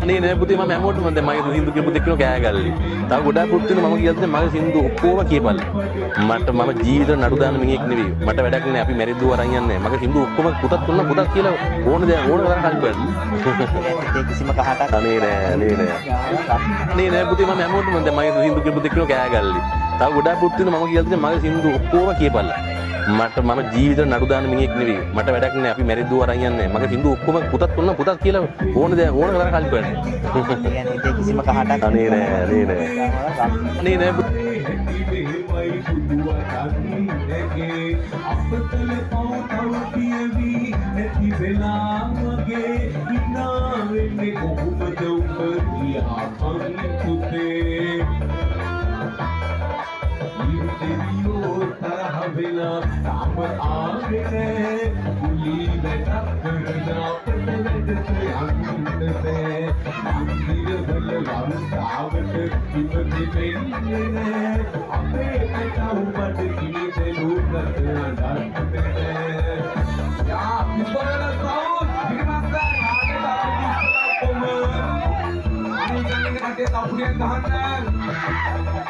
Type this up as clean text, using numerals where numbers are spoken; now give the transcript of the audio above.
අනේ නෑ පුතේ මම හැමෝටම දැන් මගේ සින්දු කියපු දෙකම කෑ ගල්ලි. තව ගොඩාක් පුත් වෙන මම කියලා මගේ සින්දු ඔක්කොම කියපල්ල. මම ජීවිතේ නඩු දාන මිනිහෙක් නෙවෙයි. මට වැඩක් නෑ අපි මැරිද්දුව අරන් යන්නේ නෑ. මගේ සින්දු ඔක්කොම පුතත් තුන්න පුතත් කියලා ඕන තරම් කල්පියන්න. කිසිම කහටක් අනේ නෑ පුතේ මම හැමෝටම දැන් මගේ සින්දු කියපු දෙකම කෑ ගල්ලි. තව ගොඩාක් පුත් වෙන මම කියලා මගේ සින්දු ඔක්කොම කියපල්ල. මම ජීවිතේ නඩු දාන මිනිහෙක් නෙවෙයි. මට වැඩක් නෑ අපි මැරිද්දුව අරන් යන්නේ නෑ. මගේ සින්දු ඔක්කොම පුතත් තුන්න පුතත් කියලා ඕන තරම් කල්පියන්න. කිසිම කහටක් අනේ නෑ Kita punya tahanan.